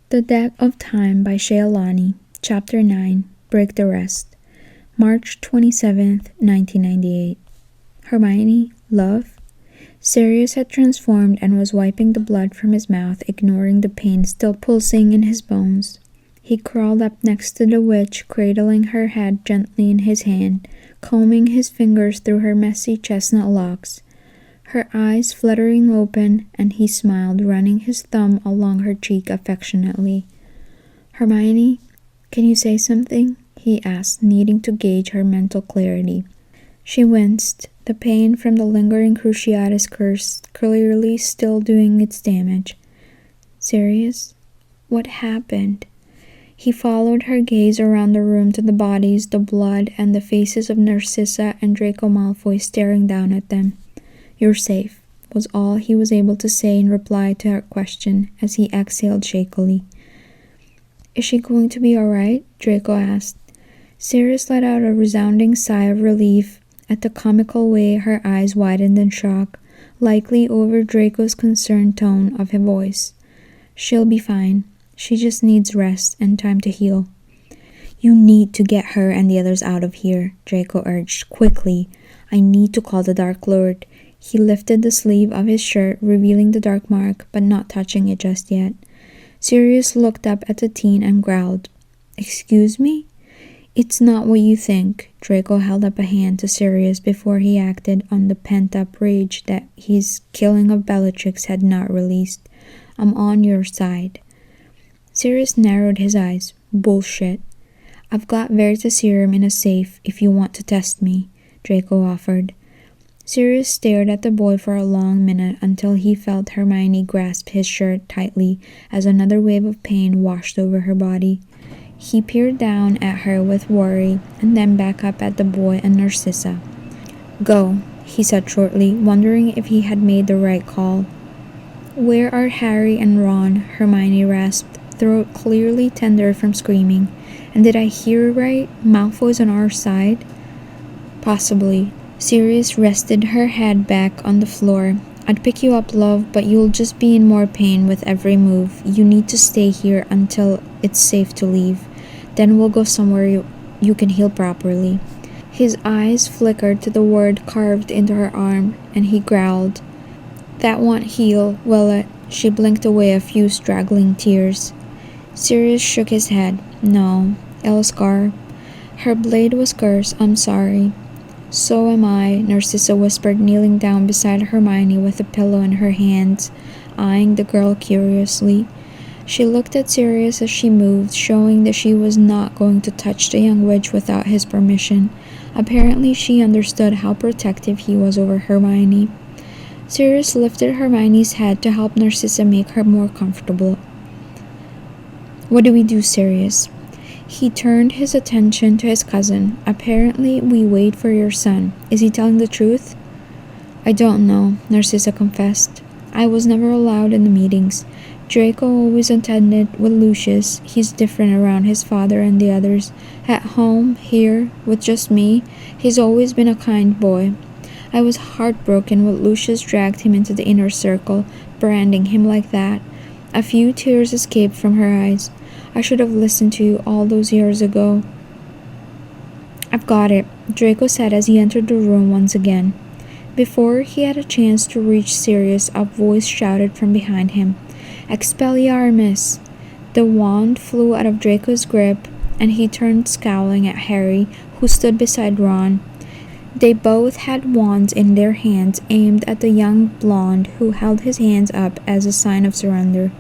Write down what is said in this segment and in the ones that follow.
The Deck of Time by ShayaLonnie, Chapter 9, Break the Rest, March 27th, 1998. Hermione, love? Sirius had transformed and was wiping the blood from his mouth, ignoring the pain still pulsing in his bones. He crawled up next to the witch, cradling her head gently in his hand, combing his fingers through her messy chestnut locks. Her eyes fluttering open, and he smiled, running his thumb along her cheek affectionately. "Hermione, can you say something?" he asked, needing to gauge her mental clarity. She winced, the pain from the lingering Cruciatus curse clearly still doing its damage. "Sirius, what happened?" He followed her gaze around the room to the bodies, the blood, and the faces of Narcissa and Draco Malfoy staring down at them. "You're safe," was all he was able to say in reply to her question as he exhaled shakily. "Is she going to be alright?" Draco asked. Sirius let out a resounding sigh of relief at the comical way her eyes widened in shock, likely over Draco's concerned tone of her voice. "She'll be fine. She just needs rest and time to heal." "You need to get her and the others out of here," Draco urged. "Quickly. I need to call the Dark Lord." He lifted the sleeve of his shirt, revealing the dark mark, but not touching it just yet. Sirius looked up at the teen and growled, "Excuse me?" "It's not what you think." Draco held up a hand to Sirius before he acted on the pent-up rage that his killing of Bellatrix had not released. "I'm on your side." Sirius narrowed his eyes. "Bullshit. I've got Veritaserum in a safe if you want to test me," Draco offered. Sirius stared at the boy for a long minute until he felt Hermione grasp his shirt tightly as another wave of pain washed over her body. He peered down at her with worry and then back up at the boy and Narcissa. "Go," he said shortly, wondering if he had made the right call. "Where are Harry and Ron?" Hermione rasped, throat clearly tender from screaming. "And did I hear right? Malfoy's on our side?" "Possibly." Sirius rested her head back on the floor. "I'd pick you up, love, but you'll just be in more pain with every move. You need to stay here until it's safe to leave. Then we'll go somewhere you can heal properly." His eyes flickered to the word carved into her arm, and he growled, "That won't heal, will it?" She blinked away a few straggling tears. Sirius shook his head. "No, it'll scar. Her blade was cursed, I'm sorry." "So am I," Narcissa whispered, kneeling down beside Hermione with a pillow in her hands, eyeing the girl curiously. She looked at Sirius as she moved, showing that she was not going to touch the young witch without his permission. Apparently she understood how protective he was over Hermione. Sirius lifted Hermione's head to help Narcissa make her more comfortable. "What do we do, Sirius?" He turned his attention to his cousin. "Apparently we wait for your son. Is he telling the truth?" "I don't know," Narcissa confessed. "I was never allowed in the meetings. Draco always attended with Lucius. He's different around his father and the others. At home, here, with just me, he's always been a kind boy. I was heartbroken when Lucius dragged him into the inner circle, branding him like that." A few tears escaped from her eyes. "I should have listened to you all those years ago." "I've got it," Draco said as he entered the room once again. Before he had a chance to reach Sirius, a voice shouted from behind him, "Expelliarmus!" The wand flew out of Draco's grip, and he turned scowling at Harry, who stood beside Ron. They both had wands in their hands aimed at the young blonde who held his hands up as a sign of surrender.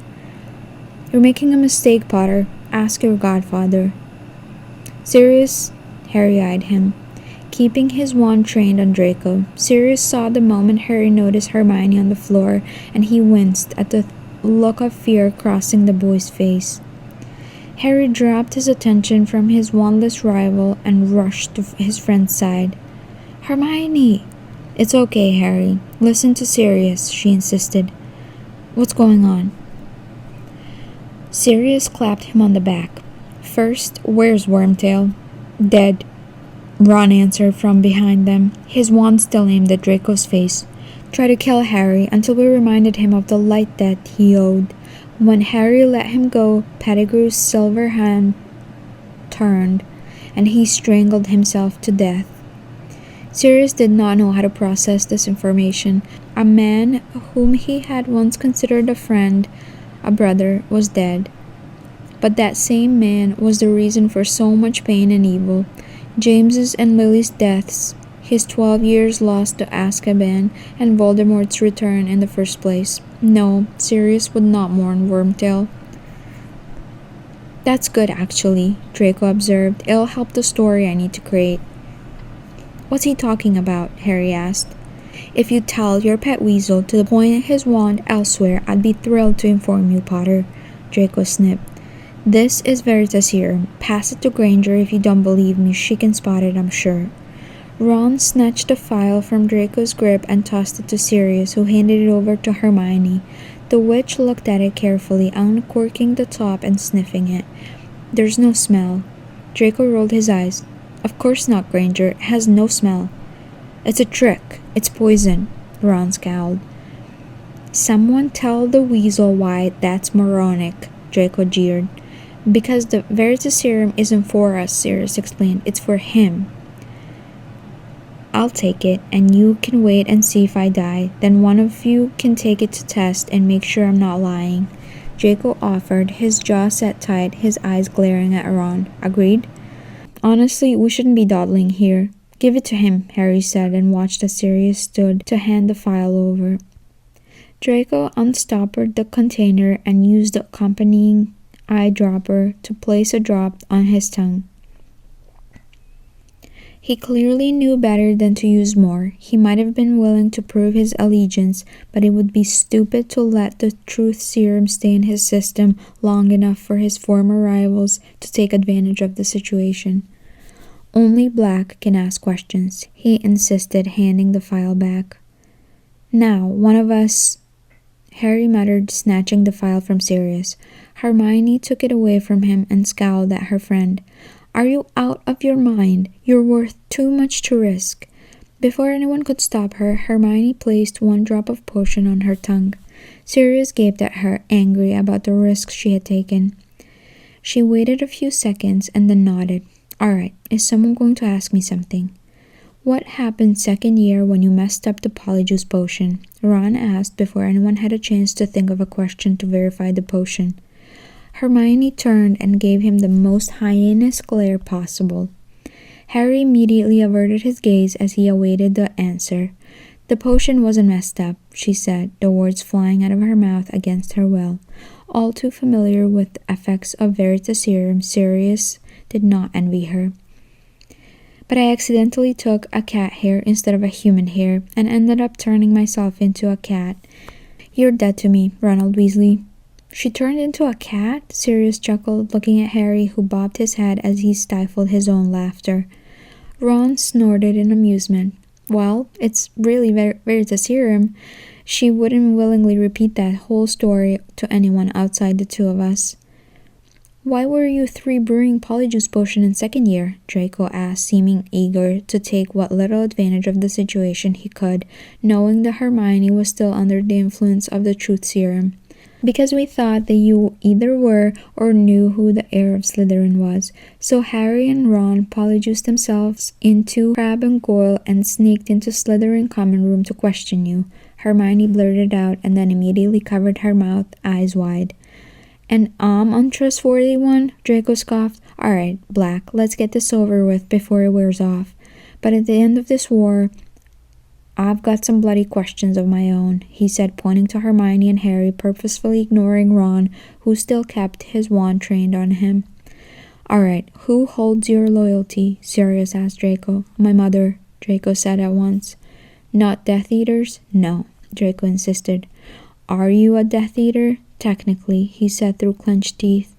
"You're making a mistake, Potter. Ask your godfather." "Sirius?" Harry eyed him, keeping his wand trained on Draco. Sirius saw the moment Harry noticed Hermione on the floor, and he winced at the look of fear crossing the boy's face. Harry dropped his attention from his wandless rival and rushed to his friend's side. "Hermione!" "It's okay, Harry. Listen to Sirius," she insisted. "What's going on?" Sirius clapped him on the back. "First, where's Wormtail?" "Dead," Ron answered from behind them, his wand still aimed at Draco's face. "Try to kill Harry until we reminded him of the light debt he owed. When Harry let him go, Pettigrew's silver hand turned, and he strangled himself to death. Sirius did not know how to process this information. A man whom he had once considered a friend, a brother, was dead. But that same man was the reason for so much pain and evil. James's and Lily's deaths, his 12 years lost to Azkaban, and Voldemort's return in the first place. No, Sirius would not mourn Wormtail. "That's good, actually," Draco observed. "It'll help the story I need to create." "What's he talking about?" Harry asked. "If you tell your pet weasel to point his wand elsewhere, I'd be thrilled to inform you, Potter," Draco snipped. "This is Veritaserum. Pass it to Granger if you don't believe me. She can spot it, I'm sure." Ron snatched the file from Draco's grip and tossed it to Sirius, who handed it over to Hermione. The witch looked at it carefully, uncorking the top and sniffing it. "There's no smell." Draco rolled his eyes. "Of course not, Granger. It has no smell." "It's a trick. It's poison," Ron scowled. "Someone tell the weasel why that's moronic," Draco jeered. "Because the Veritaserum isn't for us," Sirius explained. "It's for him." "I'll take it, and you can wait and see if I die. Then one of you can take it to test and make sure I'm not lying," Draco offered, his jaw set tight, his eyes glaring at Ron. "Agreed?" "Honestly, we shouldn't be dawdling here." "Give it to him," Harry said, and watched as Sirius stood to hand the file over. Draco unstoppered the container and used the accompanying eyedropper to place a drop on his tongue. He clearly knew better than to use more. He might have been willing to prove his allegiance, but it would be stupid to let the truth serum stay in his system long enough for his former rivals to take advantage of the situation. "Only Black can ask questions," he insisted, handing the file back. "Now, one of us," Harry muttered, snatching the file from Sirius. Hermione took it away from him and scowled at her friend. "Are you out of your mind? You're worth too much to risk." Before anyone could stop her, Hermione placed one drop of potion on her tongue. Sirius gaped at her, angry about the risk she had taken. She waited a few seconds and then nodded. "All right, is someone going to ask me something?" "What happened second year when you messed up the polyjuice potion?" Ron asked before anyone had a chance to think of a question to verify the potion. Hermione turned and gave him the most hyenas glare possible. Harry immediately averted his gaze as he awaited the answer. "The potion wasn't messed up," she said, the words flying out of her mouth against her will. All too familiar with the effects of Veritaserum, Sirius did not envy her. "But I accidentally took a cat hair instead of a human hair, and ended up turning myself into a cat. You're dead to me, Ronald Weasley." "She turned into a cat?" Sirius chuckled, looking at Harry, who bobbed his head as he stifled his own laughter. Ron snorted in amusement. "Well, it's really Veritaserum. She wouldn't willingly repeat that whole story to anyone outside the two of us." "Why were you three brewing polyjuice potion in second year?" Draco asked, seeming eager to take what little advantage of the situation he could, knowing that Hermione was still under the influence of the truth serum. "Because we thought that you either were or knew who the heir of Slytherin was. So Harry and Ron polyjuiced themselves into Crabbe and Goyle and sneaked into Slytherin common room to question you," Hermione blurted out, and then immediately covered her mouth, eyes wide. "And I'm untrustworthy one?" Draco scoffed. "All right, Black, let's get this over with before it wears off. But at the end of this war, I've got some bloody questions of my own," he said, pointing to Hermione and Harry, purposefully ignoring Ron, who still kept his wand trained on him. "All right, who holds your loyalty?" Sirius asked Draco. "My mother," Draco said at once. "Not Death Eaters?" "No," Draco insisted. "Are you a Death Eater?" "Technically," he said through clenched teeth.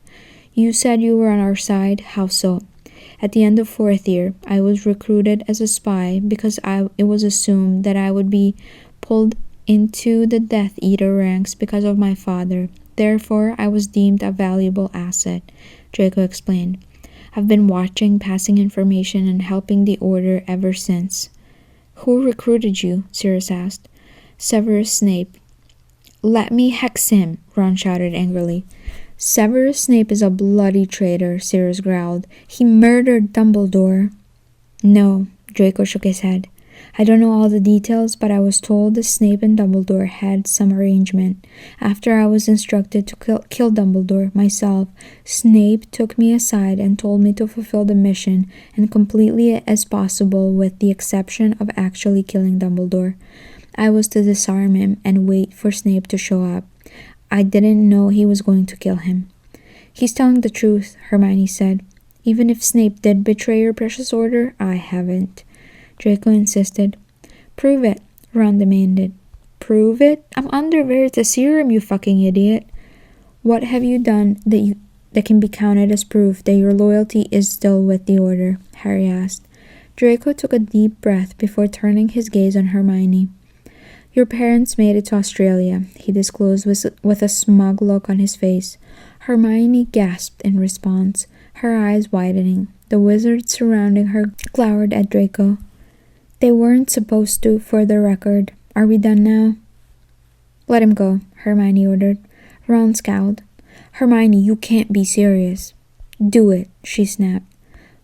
"You said you were on our side. How so?" "At the end of fourth year, I was recruited as a spy because it was assumed that I would be pulled into the Death Eater ranks because of my father. Therefore, I was deemed a valuable asset," Draco explained. "I've been watching, passing information, and helping the Order ever since." "Who recruited you?" Sirius asked. "Severus Snape." Let me hex him, Ron shouted angrily. Severus Snape is a bloody traitor, Sirius growled. He murdered Dumbledore. No, Draco shook his head. I don't know all the details, but I was told that Snape and Dumbledore had some arrangement. After I was instructed to kill Dumbledore myself, Snape took me aside and told me to fulfill the mission and completely as possible with the exception of actually killing Dumbledore. I was to disarm him and wait for Snape to show up. I didn't know he was going to kill him. He's telling the truth, Hermione said. Even if Snape did betray your precious order, I haven't. Draco insisted. Prove it, Ron demanded. Prove it? I'm under Veritaserum, you fucking idiot. What have you done that can be counted as proof that your loyalty is still with the Order? Harry asked. Draco took a deep breath before turning his gaze on Hermione. Your parents made it to Australia, he disclosed with a smug look on his face. Hermione gasped in response, her eyes widening. The wizards surrounding her glowered at Draco. They weren't supposed to, for the record. Are we done now? Let him go, Hermione ordered. Ron scowled. Hermione, you can't be serious. Do it, she snapped.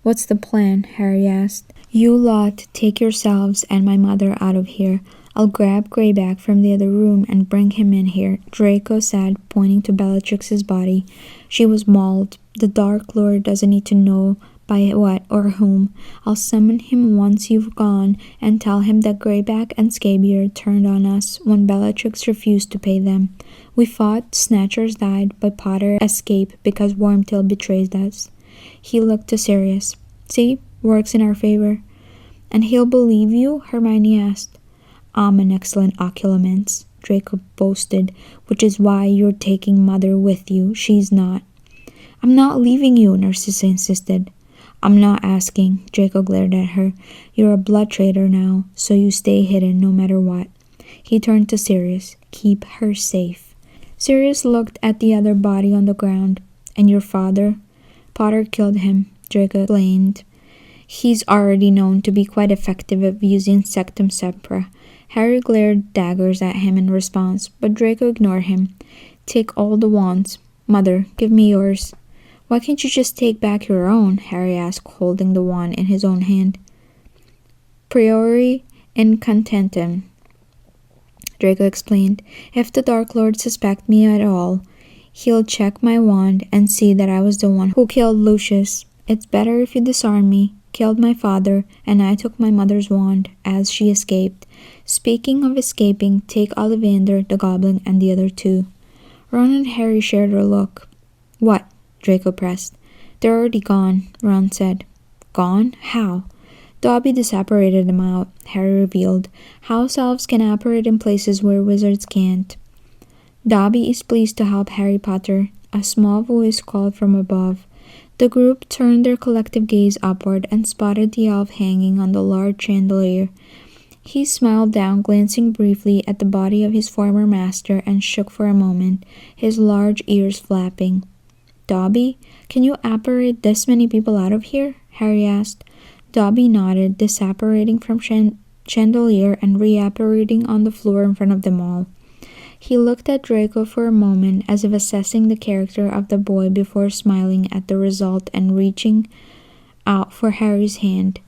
What's the plan? Harry asked. You lot take yourselves and my mother out of here. I'll grab Greyback from the other room and bring him in here, Draco said, pointing to Bellatrix's body. She was mauled. The Dark Lord doesn't need to know by what or whom. I'll summon him once you've gone and tell him that Greyback and Scabier turned on us when Bellatrix refused to pay them. We fought, Snatchers died, but Potter escaped because Wormtail betrayed us. He looked to Sirius. See, works in our favor. And he'll believe you? Hermione asked. I'm an excellent occlumens, Draco boasted, which is why you're taking Mother with you. She's not. I'm not leaving you, Narcissa insisted. I'm not asking, Draco glared at her. You're a blood traitor now, so you stay hidden no matter what. He turned to Sirius. Keep her safe. Sirius looked at the other body on the ground. And your father? Potter killed him, Draco explained. He's already known to be quite effective at using Sectum Sempra. Harry glared daggers at him in response, but Draco ignored him. Take all the wands. Mother, give me yours. Why can't you just take back your own? Harry asked, holding the wand in his own hand. Priori incontentem, Draco explained. If the Dark Lord suspect me at all, he'll check my wand and see that I was the one who killed Lucius. It's better if you disarm me. Killed my father, and I took my mother's wand as she escaped. Speaking of escaping, take Ollivander, the goblin, and the other two. Ron and Harry shared a look. What? Draco pressed. They're already gone, Ron said. Gone? How? Dobby disapparated them out, Harry revealed. House elves can apparate in places where wizards can't. Dobby is pleased to help Harry Potter, a small voice called from above. The group turned their collective gaze upward and spotted the elf hanging on the large chandelier. He smiled down, glancing briefly at the body of his former master, and shook for a moment, his large ears flapping. Dobby, can you apparate this many people out of here? Harry asked. Dobby nodded, disapparating from chandelier and reapparating on the floor in front of them all. He looked at Draco for a moment as if assessing the character of the boy before smiling at the result and reaching out for Harry's hand.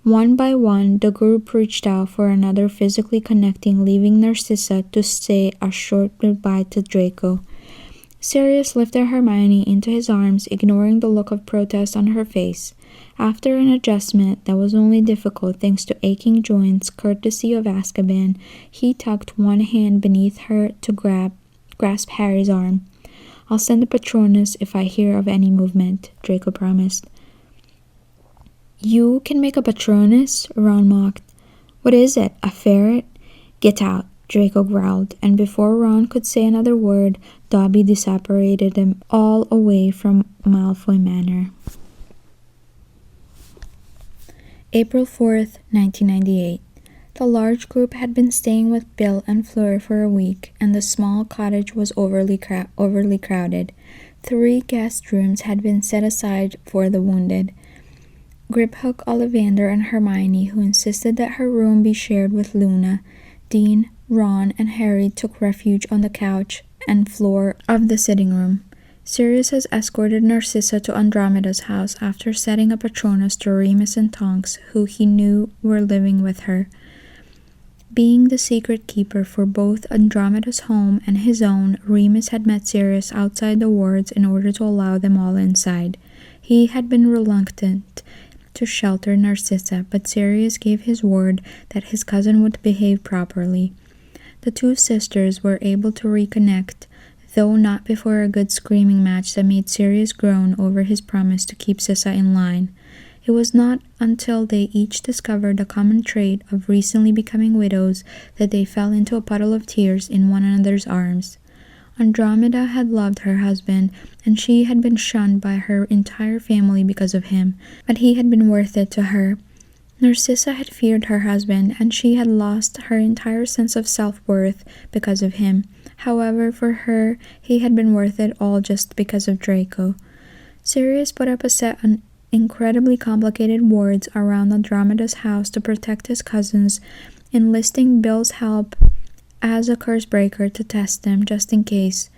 One by one, the group reached out for another, physically connecting, leaving Narcissa to say a short goodbye to Draco. Sirius lifted Hermione into his arms, ignoring the look of protest on her face. After an adjustment that was only difficult thanks to aching joints courtesy of Azkaban, he tucked one hand beneath her to grasp Harry's arm. I'll send a Patronus if I hear of any movement, Draco promised. You can make a Patronus? Ron mocked. What is it, a ferret? Get out, Draco growled, and before Ron could say another word, Dobby disapparated them all away from Malfoy Manor. April 4th, 1998. The large group had been staying with Bill and Fleur for a week, and the small cottage was overly crowded. 3 guest rooms had been set aside for the wounded. Griphook, Ollivander, and Hermione, who insisted that her room be shared with Luna, Dean, Ron and Harry took refuge on the couch and floor of the sitting room. Sirius has escorted Narcissa to Andromeda's house after setting a Patronus to Remus and Tonks, who he knew were living with her. Being the secret keeper for both Andromeda's home and his own, Remus had met Sirius outside the wards in order to allow them all inside. He had been reluctant to shelter Narcissa, but Sirius gave his word that his cousin would behave properly. The two sisters were able to reconnect, though not before a good screaming match that made Sirius groan over his promise to keep Sissa in line. It was not until they each discovered a common trait of recently becoming widows that they fell into a puddle of tears in one another's arms. Andromeda had loved her husband, and she had been shunned by her entire family because of him, but he had been worth it to her. Narcissa had feared her husband, and she had lost her entire sense of self-worth because of him. However, for her, he had been worth it all just because of Draco. Sirius put up a set of incredibly complicated wards around Andromeda's house to protect his cousins, enlisting Bill's help as a curse breaker to test them just in case.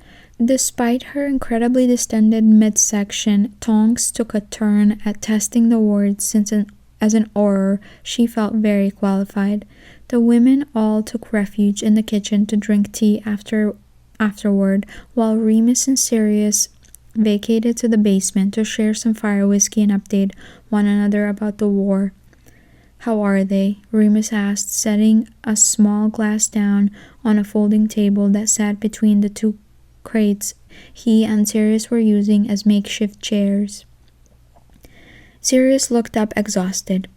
Despite her incredibly distended midsection, Tonks took a turn at testing the wards since as an Auror, she felt very qualified. The women all took refuge in the kitchen to drink tea afterward, while Remus and Sirius vacated to the basement to share some fire whiskey and update one another about the war. "How are they?" Remus asked, setting a small glass down on a folding table that sat between the two crates he and Sirius were using as makeshift chairs. Sirius looked up exhausted.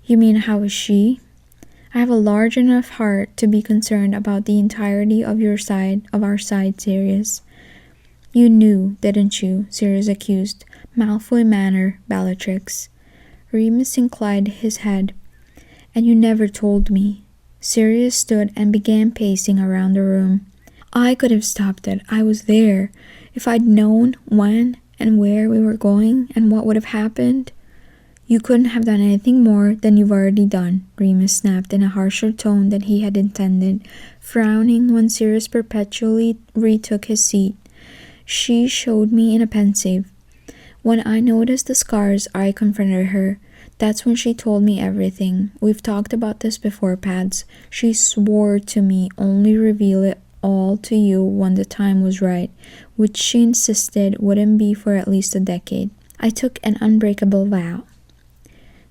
"You mean, how is she?" "I have a large enough heart to be concerned about the entirety of our side, Sirius." "You knew, didn't you?" Sirius accused. "Malfoy Manor, Bellatrix." Remus inclined his head. "And you never told me." Sirius stood and began pacing around the room. "I could have stopped it. I was there. If I'd known when and where we were going and what would have happened." "You couldn't have done anything more than you've already done," Remus snapped in a harsher tone than he had intended, frowning when Sirius perpetually retook his seat. "She showed me in a pensive. When I noticed the scars, I confronted her. That's when she told me everything. We've talked about this before, Pads. She swore to me only reveal it all to you when the time was right, which she insisted wouldn't be for at least a decade. I took an unbreakable vow."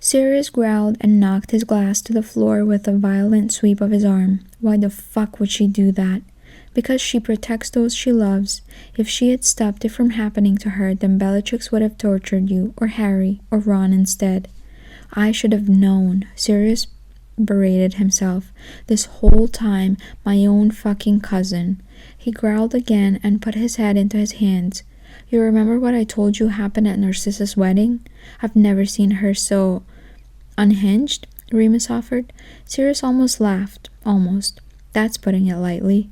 Sirius growled and knocked his glass to the floor with a violent sweep of his arm. "Why the fuck would she do that?" "Because she protects those she loves. If she had stopped it from happening to her, then Bellatrix would have tortured you, or Harry, or Ron instead." "I should have known," Sirius berated himself. "This whole time, my own fucking cousin." He growled again and put his head into his hands. "You remember what I told you happened at Narcissa's wedding? I've never seen her so unhinged," Remus offered. Sirius almost laughed. Almost. That's putting it lightly.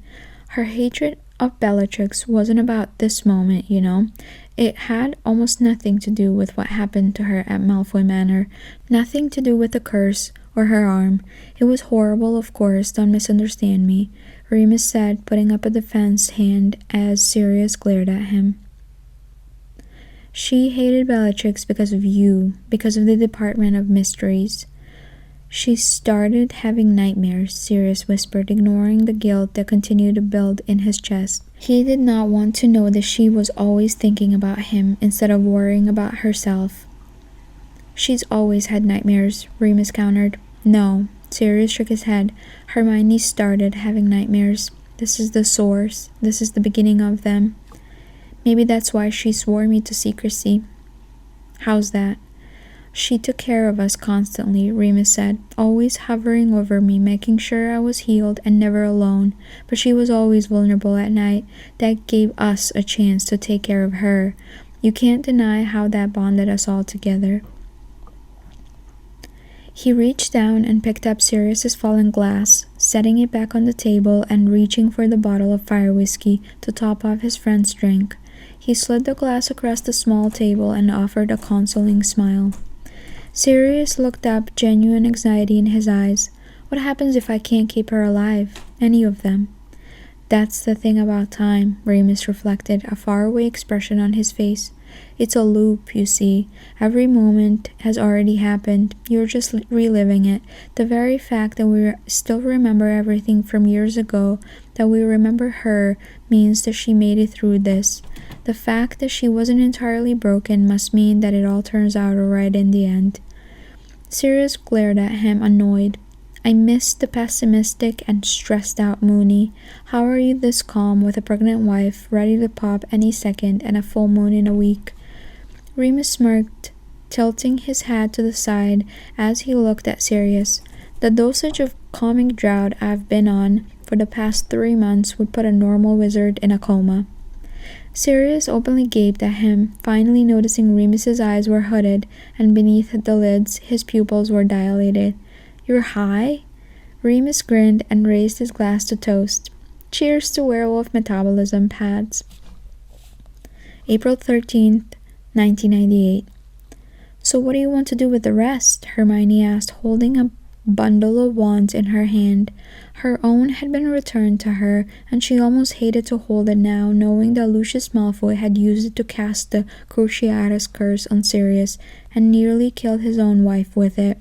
Her hatred of Bellatrix wasn't about this moment, you know. It had almost nothing to do with what happened to her at Malfoy Manor. Nothing to do with the curse or her arm. It was horrible, of course, don't misunderstand me, Remus said, putting up a defense hand as Sirius glared at him. "She hated Bellatrix because of you, because of the Department of Mysteries. She started having nightmares," Sirius whispered, ignoring the guilt that continued to build in his chest. He did not want to know that she was always thinking about him instead of worrying about herself. "She's always had nightmares," Remus countered. "No," Sirius shook his head. "Hermione started having nightmares. This is the source. This is the beginning of them. Maybe that's why she swore me to secrecy." "How's that?" "She took care of us constantly," Remus said, "always hovering over me, making sure I was healed and never alone. But she was always vulnerable at night. That gave us a chance to take care of her. You can't deny how that bonded us all together." He reached down and picked up Sirius's fallen glass, setting it back on the table and reaching for the bottle of fire whiskey to top off his friend's drink. He slid the glass across the small table and offered a consoling smile. Sirius looked up, genuine anxiety in his eyes. What happens if I can't keep her alive? Any of them? That's the thing about time, Remus reflected, a faraway expression on his face. It's a loop, you see. Every moment has already happened. You're just reliving it. The very fact that we still remember everything from years ago, that we remember her, means that she made it through this. The fact that she wasn't entirely broken must mean that it all turns out alright in the end. Sirius glared at him, annoyed. I miss the pessimistic and stressed out Moony. How are you this calm with a pregnant wife, ready to pop any second, and a full moon in a week? Remus smirked, tilting his head to the side as he looked at Sirius. The dosage of calming draught I've been on for the past 3 months would put a normal wizard in a coma. Sirius openly gaped at him, finally noticing Remus's eyes were hooded, and beneath the lids his pupils were dilated. You're high? Remus grinned and raised his glass to toast. Cheers to werewolf metabolism, Pads. April 13th, 1998. So what do you want to do with the rest? Hermione asked, holding a bundle of wands in her hand. Her own had been returned to her, and she almost hated to hold it now, knowing that Lucius Malfoy had used it to cast the Cruciatus curse on Sirius, and nearly killed his own wife with it.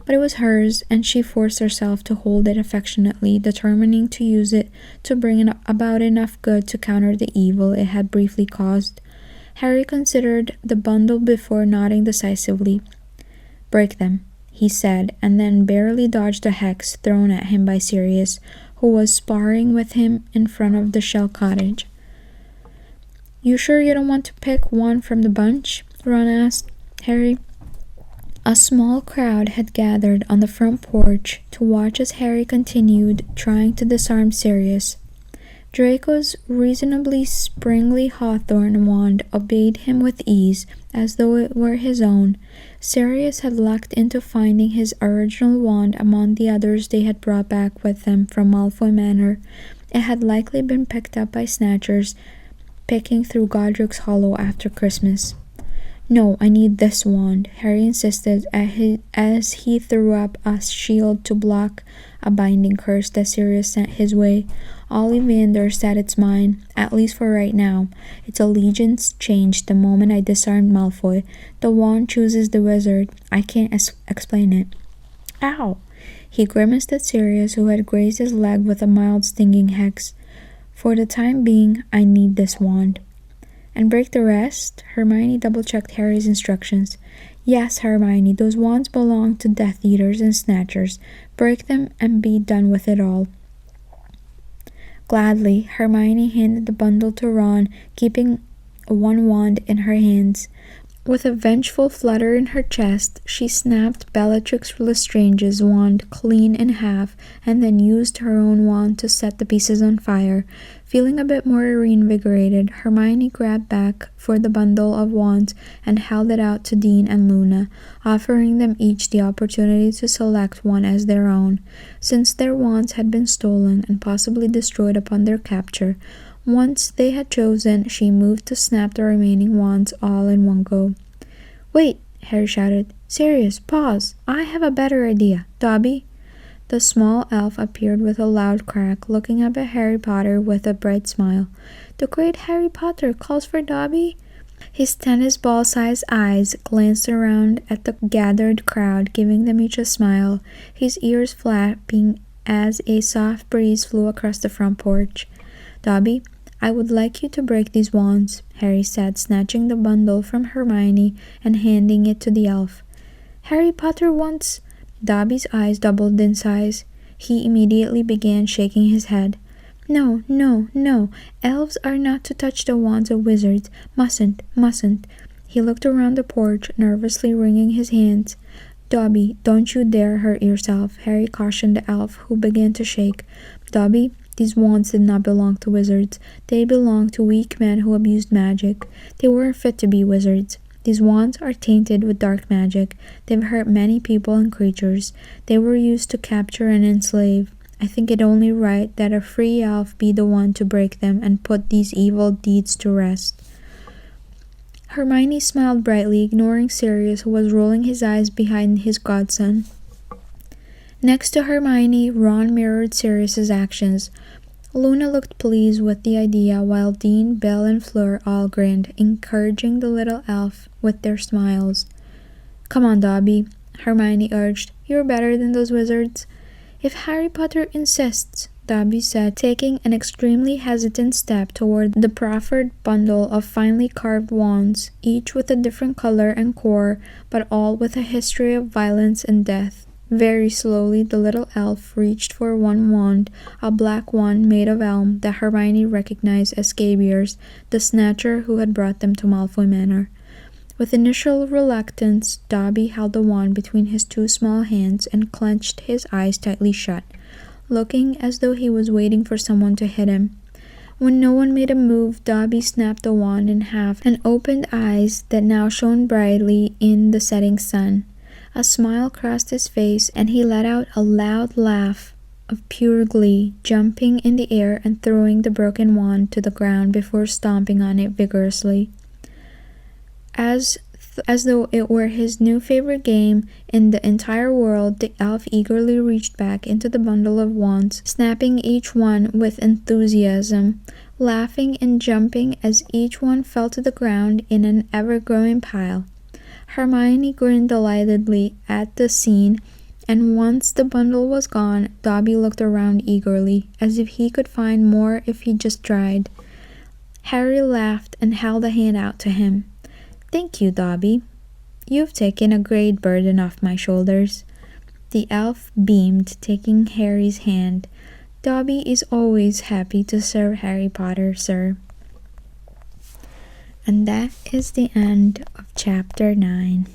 But it was hers, and she forced herself to hold it affectionately, determining to use it to bring about enough good to counter the evil it had briefly caused. Harry considered the bundle before nodding decisively. Break them, he said, and then barely dodged a hex thrown at him by Sirius, who was sparring with him in front of the shell cottage. You sure you don't want to pick one from the bunch? Ron asked Harry. A small crowd had gathered on the front porch to watch as Harry continued trying to disarm Sirius. Draco's reasonably springly hawthorn wand obeyed him with ease, as though it were his own. Sirius had lucked into finding his original wand among the others they had brought back with them from Malfoy Manor. It had likely been picked up by snatchers picking through Godric's Hollow after Christmas. No, I need this wand, Harry insisted as he threw up a shield to block a binding curse that Sirius sent his way. Ollivander said it's mine, at least for right now. Its allegiance changed the moment I disarmed Malfoy. The wand chooses the wizard. I can't explain it. Ow! He grimaced at Sirius, who had grazed his leg with a mild stinging hex. For the time being, I need this wand. And break the rest? Hermione double-checked Harry's instructions. Yes, Hermione, those wands belong to Death Eaters and Snatchers. Break them and be done with it all. Gladly, Hermione handed the bundle to Ron, keeping one wand in her hands. With a vengeful flutter in her chest, she snapped Bellatrix Lestrange's wand clean in half, and then used her own wand to set the pieces on fire. Feeling a bit more reinvigorated, Hermione grabbed back for the bundle of wands and held it out to Dean and Luna, offering them each the opportunity to select one as their own. Since their wands had been stolen and possibly destroyed upon their capture, once they had chosen, she moved to snap the remaining wands all in one go. Wait, Harry shouted. Sirius, pause. I have a better idea. Dobby? The small elf appeared with a loud crack, looking up at Harry Potter with a bright smile. The great Harry Potter calls for Dobby? His tennis ball-sized eyes glanced around at the gathered crowd, giving them each a smile, his ears flapping as a soft breeze flew across the front porch. Dobby, I would like you to break these wands, Harry said, snatching the bundle from Hermione and handing it to the elf. Harry Potter wants... Dobby's eyes doubled in size. He immediately began shaking his head. No, no, no. Elves are not to touch the wands of wizards. Mustn't. He looked around the porch, nervously wringing his hands. Dobby, don't you dare hurt yourself, Harry cautioned the elf, who began to shake. Dobby, these wands did not belong to wizards. They belonged to weak men who abused magic. They weren't fit to be wizards. These wands are tainted with dark magic. They've hurt many people and creatures. They were used to capture and enslave. I think it only right that a free elf be the one to break them and put these evil deeds to rest. Hermione smiled brightly, ignoring Sirius, who was rolling his eyes behind his godson. Next to Hermione, Ron mirrored Sirius's actions. Luna looked pleased with the idea, while Dean, Belle, and Fleur all grinned, encouraging the little elf with their smiles. "Come on, Dobby," Hermione urged. "You're better than those wizards." "If Harry Potter insists," Dobby said, taking an extremely hesitant step toward the proffered bundle of finely carved wands, each with a different color and core, but all with a history of violence and death. Very slowly, the little elf reached for one wand, a black one made of elm that Hermione recognized as Scabier's, the snatcher who had brought them to Malfoy Manor. With initial reluctance, Dobby held the wand between his two small hands and clenched his eyes tightly shut, looking as though he was waiting for someone to hit him. When no one made a move, Dobby snapped the wand in half and opened eyes that now shone brightly in the setting sun. A smile crossed his face, and he let out a loud laugh of pure glee, jumping in the air and throwing the broken wand to the ground before stomping on it vigorously. As though it were his new favorite game in the entire world, the elf eagerly reached back into the bundle of wands, snapping each one with enthusiasm, laughing and jumping as each one fell to the ground in an ever-growing pile. Hermione grinned delightedly at the scene, and once the bundle was gone, Dobby looked around eagerly, as if he could find more if he just tried. Harry laughed and held a hand out to him. "Thank you, Dobby. You've taken a great burden off my shoulders." The elf beamed, taking Harry's hand. "Dobby is always happy to serve Harry Potter, sir." And that is the end of Chapter 9.